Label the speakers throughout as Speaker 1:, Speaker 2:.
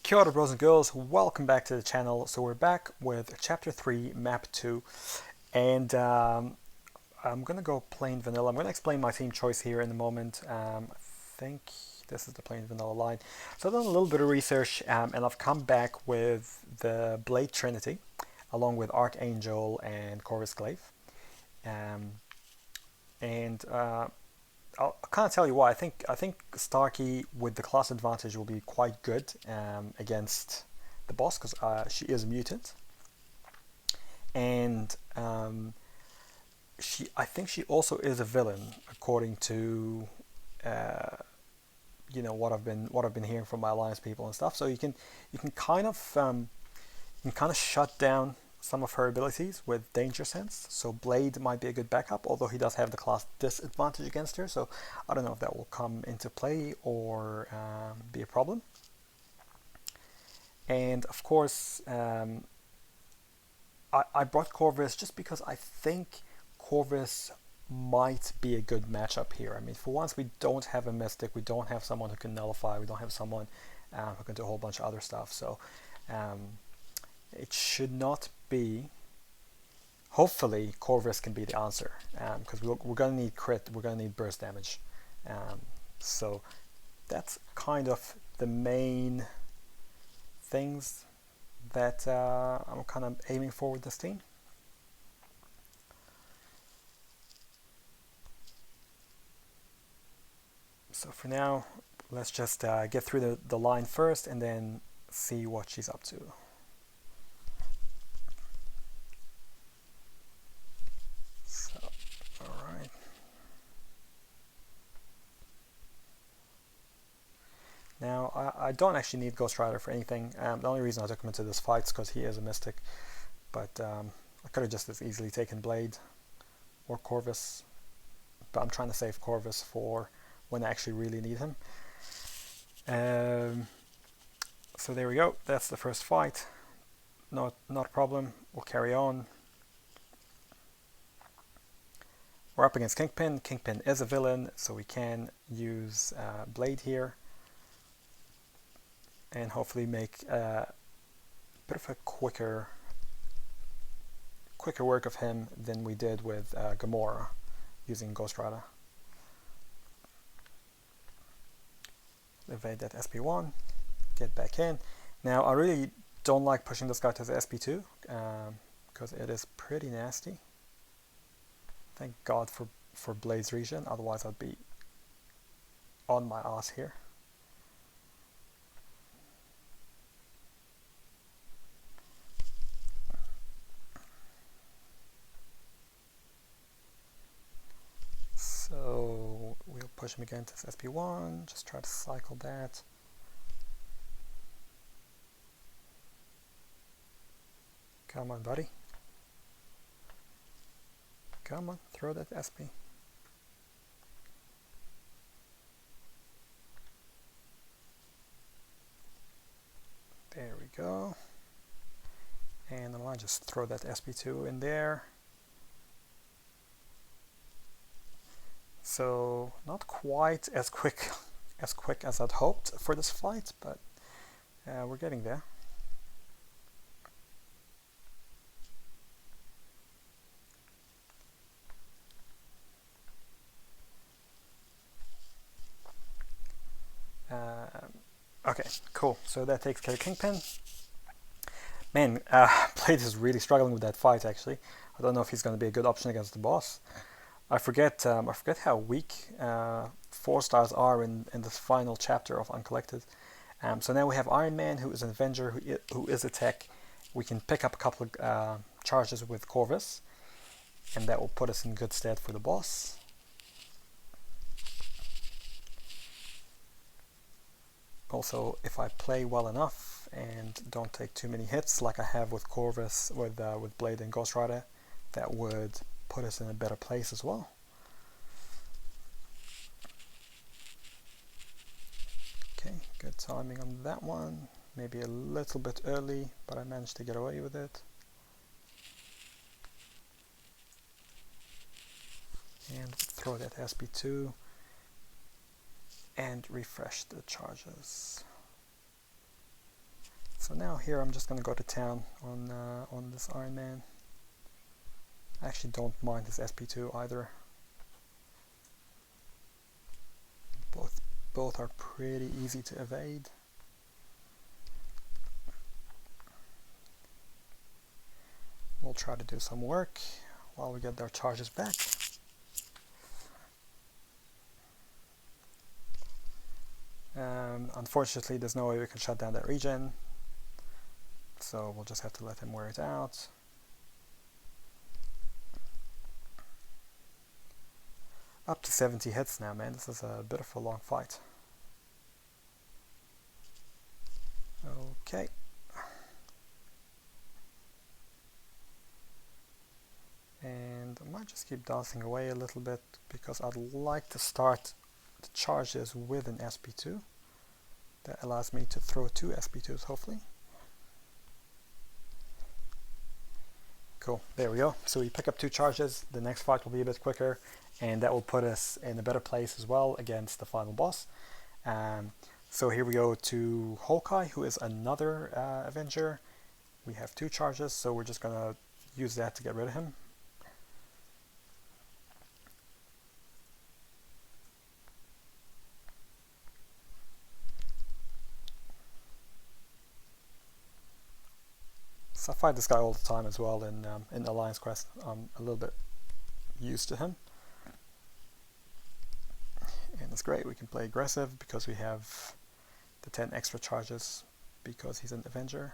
Speaker 1: Kia ora, bros and girls, welcome back to the channel. So we're back with chapter 3, map 2, and I'm gonna go plain vanilla. I'm gonna explain my theme choice here in a moment. I think this is the plain vanilla line. So I've done a little bit of research, and I've come back with the Blade Trinity along with Archangel and Corvus Glaive. um, and I'll kind of tell you why. I think Starkey with the class advantage will be quite good against the boss because she is a mutant, and I think she also is a villain according to uh, what I've been hearing from my alliance people and stuff. So you can kind of shut down some of her abilities with danger sense. So Blade might be a good backup, although he does have the class disadvantage against her. So I don't know if that will come into play or be a problem. And of course, I brought Corvus just because I think Corvus might be a good matchup here. I mean, for once, we don't have a Mystic, we don't have someone who can nullify, we don't have someone who can do a whole bunch of other stuff. So it should not be. Hopefully, Corvus can be the answer because we're going to need crit, we're going to need burst damage. So that's kind of the main things that I'm kind of aiming for with this team. So for now, let's just get through the line first and then see what she's up to. So, alright. Now, I don't actually need Ghost Rider for anything. The only reason I took him into this fight is because he is a Mystic. But I could have just as easily taken Blade or Corvus. But I'm trying to save Corvus for when I actually really need him. So there we go. That's the first fight. Not a problem. We'll carry on. We're up against Kingpin. Kingpin is a villain, so we can use Blade here. And hopefully make a bit of a quicker work of him than we did with Gamora using Ghost Rider. Evade that SP1, get back in. Now I really don't like pushing this guy to the SP2 because it is pretty nasty. Thank God for Blade's regen, otherwise I'd be on my ass here. So we'll push him again to SP1, just try to cycle that. Come on, buddy. Come on, throw that SP. There we go. And I might just throw that SP2 in there. So not quite as quick as I'd hoped for this fight, but we're getting there. Okay, cool. So that takes care of Kingpin. Man, Blade is really struggling with that fight. Actually, I don't know if he's going to be a good option against the boss. I forget how weak 4-stars are in this final chapter of Uncollected. So now we have Iron Man, who is an Avenger, who is a tech. We can pick up a couple of charges with Corvus, and that will put us in good stead for the boss. Also, if I play well enough and don't take too many hits like I have with Corvus, with Blade and Ghost Rider, that would put us in a better place as well. Okay, good timing on that one. Maybe a little bit early, but I managed to get away with it. And throw that SP2 and refresh the charges. So now here I'm just going to go to town on this Iron Man. I actually don't mind his SP2 either. Both are pretty easy to evade. We'll try to do some work while we get their charges back. Unfortunately, there's no way we can shut down that regen, so we'll just have to let him wear it out. Up to 70 hits now, man. This is a bit of a long fight. Okay. And I might just keep dancing away a little bit because I'd like to start the charges with an SP2. That allows me to throw 2 SP2s, hopefully. Cool, there we go. So we pick up 2 charges, the next fight will be a bit quicker, and that will put us in a better place as well against the final boss. So here we go to Hawkeye, who is another Avenger. We have 2 charges, so we're just going to use that to get rid of him. So I fight this guy all the time as well in Alliance Quest. I'm a little bit used to him. And it's great, we can play aggressive because we have the 10 extra charges because he's an Avenger.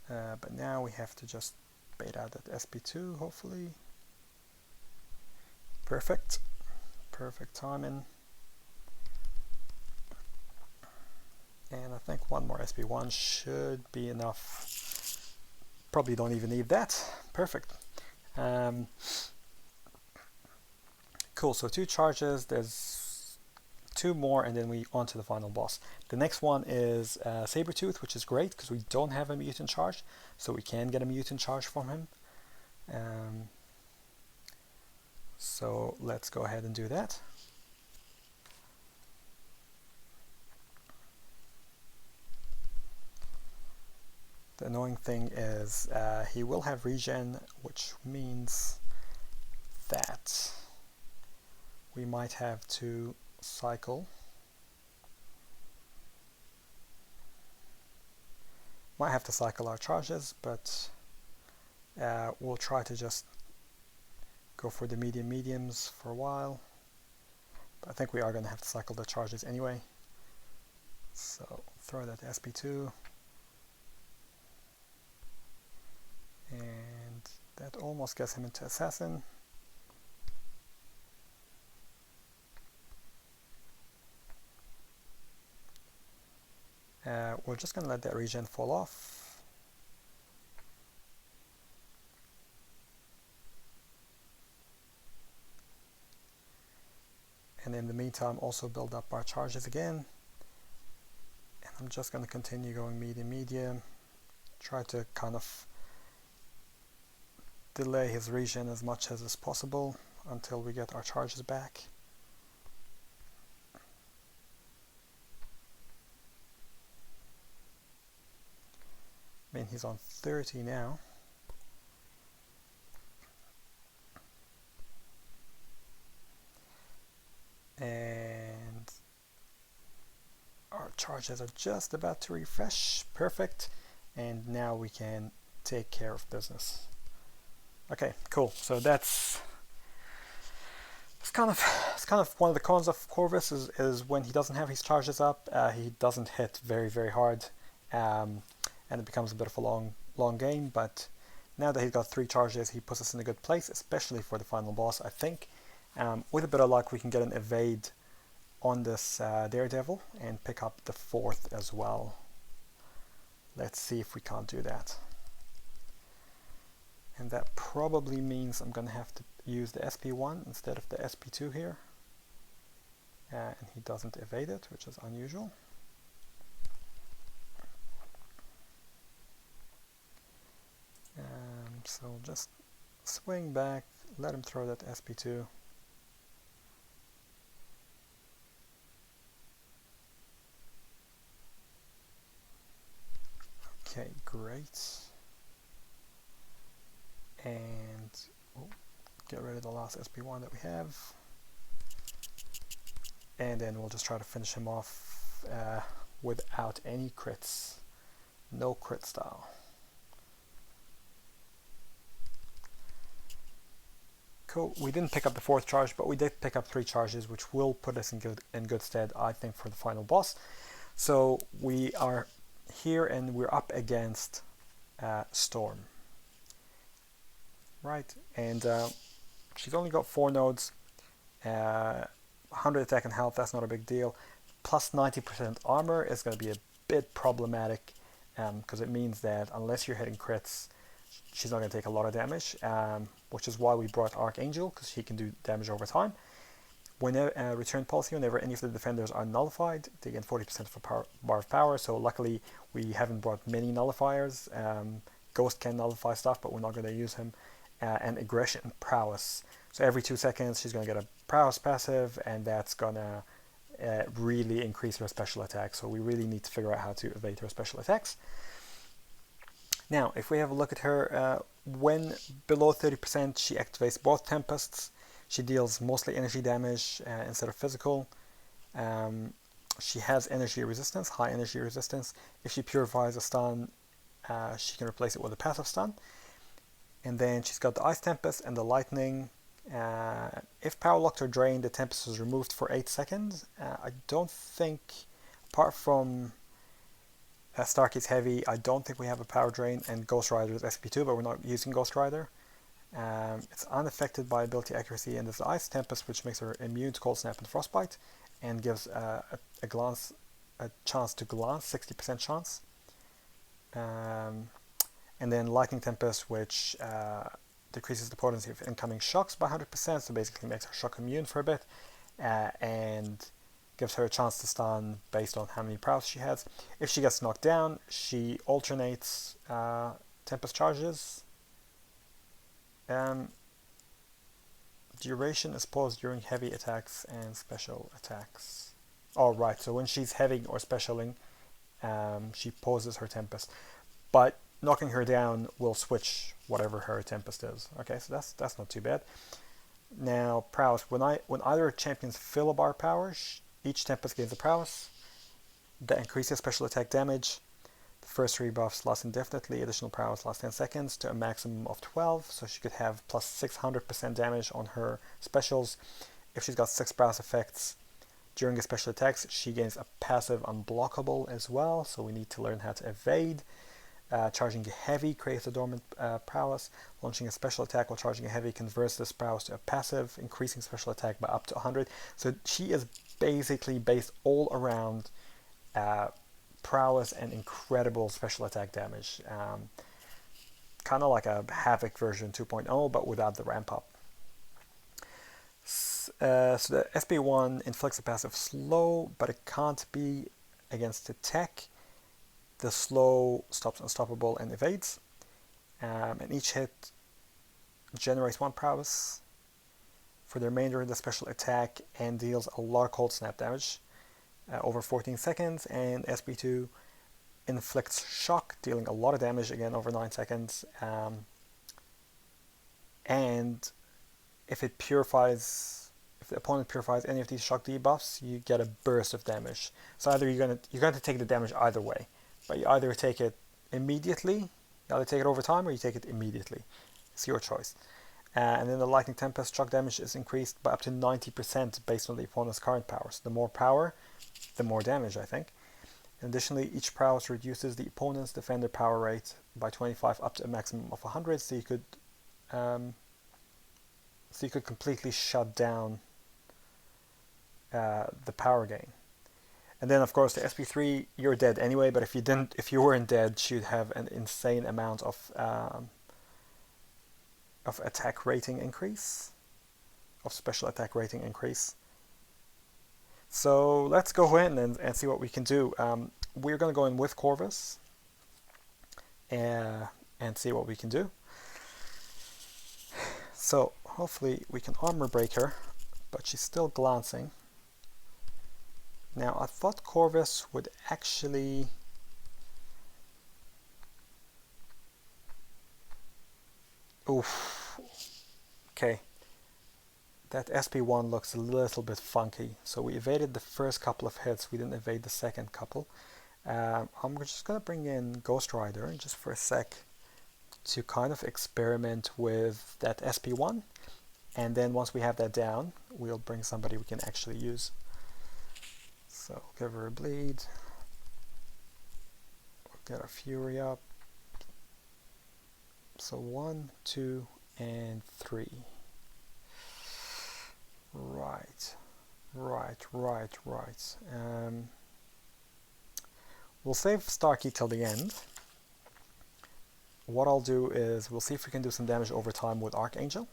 Speaker 1: But now we have to just bait out that SP2, hopefully. Perfect. Perfect timing. And I think 1 more SP1 should be enough. Probably don't even need that. Perfect. Cool, so 2 charges, there's 2 more, and then we on to the final boss. The next one is Sabretooth, which is great because we don't have a mutant charge, so we can get a mutant charge from him. So let's go ahead and do that. The annoying thing is he will have regen, which means that we might have to cycle. Might have to cycle our charges, but we'll try to just go for the mediums for a while. But I think we are going to have to cycle the charges anyway. So throw that SP2. And that almost gets him into Assassin. We're just going to let that regen fall off. And in the meantime also build up our charges again. And I'm just going to continue going medium. Try to kind of delay his regen as much as is possible until we get our charges back. I mean, he's on 30 now. And our charges are just about to refresh. Perfect. And now we can take care of business. Okay, cool. So that's kind of one of the cons of Corvus is when he doesn't have his charges up, he doesn't hit very hard, and it becomes a bit of a long game. But now that he's got 3 charges, he puts us in a good place, especially for the final boss. I think with a bit of luck we can get an evade on this Daredevil and pick up the 4th as well. Let's see if we can't do that. And that probably means I'm going to have to use the SP1 instead of the SP2 here. And he doesn't evade it, which is unusual. So just swing back, let him throw that SP2. Okay, great. And get rid of the last SP1 that we have. And then we'll just try to finish him off without any crits. No crit style. Cool. We didn't pick up the 4th charge, but we did pick up 3 charges, which will put us in good stead, I think, for the final boss. So we are here and we're up against Storm. Right, and she's only got 4 nodes, 100 attack and health, that's not a big deal. Plus 90% armor is going to be a bit problematic, because it means that unless you're hitting crits, she's not going to take a lot of damage, which is why we brought Archangel, because she can do damage over time. Whenever return policy, whenever any of the defenders are nullified, they gain 40% of a bar of power. So luckily we haven't brought many nullifiers. Ghost can nullify stuff, but we're not going to use him. And aggression and prowess. So every 2 seconds she's going to get a prowess passive, and that's going to really increase her special attack. So we really need to figure out how to evade her special attacks. Now, if we have a look at her, when below 30%, she activates both Tempests. She deals mostly energy damage instead of physical. She has energy resistance, high energy resistance. If she purifies a stun, she can replace it with a passive stun. And then she's got the Ice Tempest and the Lightning. If power locked or drained, the Tempest is removed for 8 seconds. I don't think, apart from Starkey's Heavy, I don't think we have a power drain, and Ghost Rider is SP2, but we're not using Ghost Rider. It's unaffected by ability accuracy, and there's the Ice Tempest, which makes her immune to Cold Snap and Frostbite, and gives a chance to glance, 60% chance. And then Lightning Tempest, which decreases the potency of incoming shocks by 100%, so basically makes her shock immune for a bit, and gives her a chance to stun based on how many prowess she has. If she gets knocked down, she alternates Tempest charges. Duration is paused during heavy attacks and special attacks. Oh, right, so when she's heavy or specialing, she pauses her Tempest. But knocking her down will switch whatever her Tempest is. Okay, so that's not too bad. Now, prowess. When either champions fill a bar of power, each Tempest gains a prowess that increases special attack damage. The first 3 buffs last indefinitely. Additional prowess lasts 10 seconds to a maximum of 12. So she could have plus 600% damage on her specials. If she's got 6 prowess effects during her special attacks, she gains a passive unblockable as well. So we need to learn how to evade. Charging a heavy creates a dormant prowess. Launching a special attack while charging a heavy converts this prowess to a passive, increasing special attack by up to 100. So she is basically based all around prowess and incredible special attack damage. Kind of like a Havoc version 2.0, but without the ramp up. So the SP1 inflicts a passive slow, but it can't be against attack. The slow stops unstoppable and evades. And each hit generates 1 prowess for the remainder of the special attack and deals a lot of cold snap damage over 14 seconds. And SP2 inflicts shock, dealing a lot of damage again over 9 seconds. And if the opponent purifies any of these shock debuffs, you get a burst of damage. So either you're going to take the damage either way. But you either take it immediately, you either take it over time, or you take it immediately. It's your choice. And then the Lightning Tempest shock damage is increased by up to 90% based on the opponent's current powers. The more power, the more damage, I think. And additionally, each prowess reduces the opponent's defender power rate by 25 up to a maximum of 100. So you could completely shut down the power gain. And then, of course, the SP3, you're dead anyway. But if you weren't dead, she'd have an insane amount of attack rating increase, of special attack rating increase. So let's go in and see what we can do. We're going to go in with Corvus and see what we can do. So hopefully we can armor break her, but she's still glancing. Now, I thought Corvus would actually Oof. Okay. That SP1 looks a little bit funky. So we evaded the first couple of hits. We didn't evade the second couple. I'm just going to bring in Ghost Rider just for a sec to kind of experiment with that SP1. And then once we have that down, we'll bring somebody we can actually use. So give her a bleed. We'll get our Fury up. So 1, 2, and 3. Right. We'll save Starkey till the end. What I'll do is we'll see if we can do some damage over time with Archangel.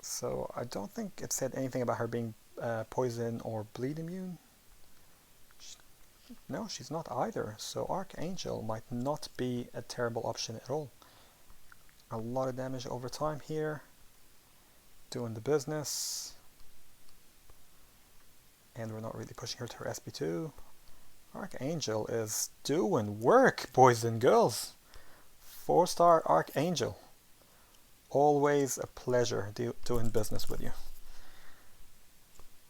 Speaker 1: So I don't think it said anything about her being poison or bleed immune. No, she's not either. So Archangel might not be a terrible option at all. A lot of damage over time here. Doing the business. And we're not really pushing her to her SP2. Archangel is doing work, boys and girls. 4-star Archangel. Always a pleasure doing business with you.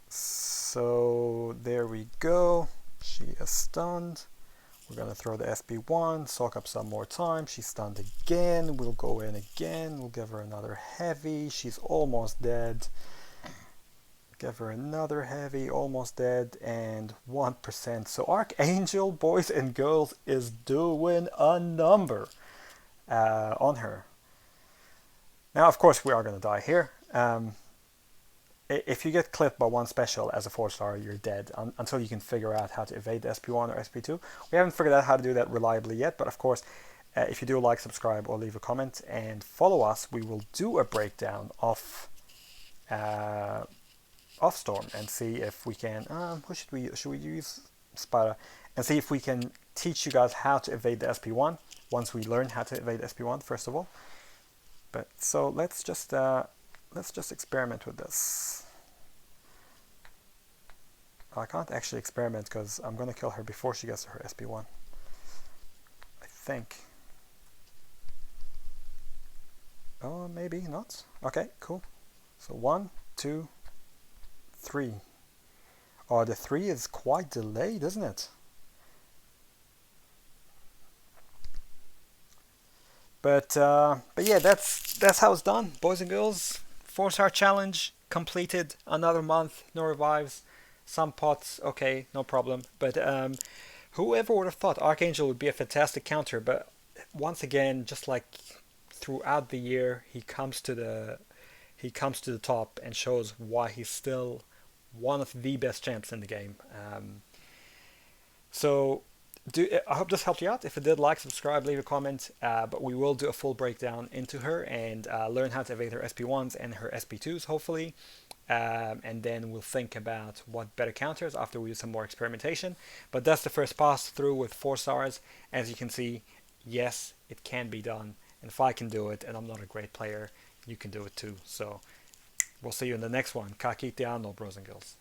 Speaker 1: So there we go. She is stunned. We're going to throw the SP1, soak up some more time. She's stunned again. We'll go in again. We'll give her another heavy. She's almost dead. Give her another heavy, almost dead, and 1%. So Archangel, boys and girls, is doing a number on her. Now, of course, we are going to die here. If you get clipped by one special as a 4-star, you're dead until you can figure out how to evade the SP1 or SP2. We haven't figured out how to do that reliably yet, but of course, if you do like, subscribe, or leave a comment and follow us, we will do a breakdown of Storm and see if we can. Who should we use? Spider, and see if we can teach you guys how to evade the SP1 once we learn how to evade SP1 first of all. But so let's just experiment with this. I can't actually experiment because I'm going to kill her before she gets to her SP1. I think. Oh, maybe not. Okay, cool. So 1, 2, 3. Oh, the 3 is quite delayed, isn't it? But yeah, that's how it's done, boys and girls. 4-star challenge completed. Another month, no revives, some pots, okay, no problem. But whoever would have thought Archangel would be a fantastic counter? But once again, just like throughout the year, he comes to the top and shows why he's still one of the best champs in the game. So I hope this helped you out. If it did, like, subscribe, leave a comment. But we will do a full breakdown into her and learn how to evade her SP1s and her SP2s, hopefully. And then we'll think about what better counters after we do some more experimentation. But that's the first pass through with 4 stars. As you can see, yes, it can be done. And if I can do it, and I'm not a great player, you can do it too. So we'll see you in the next one. Kakite Arnold, bros and girls.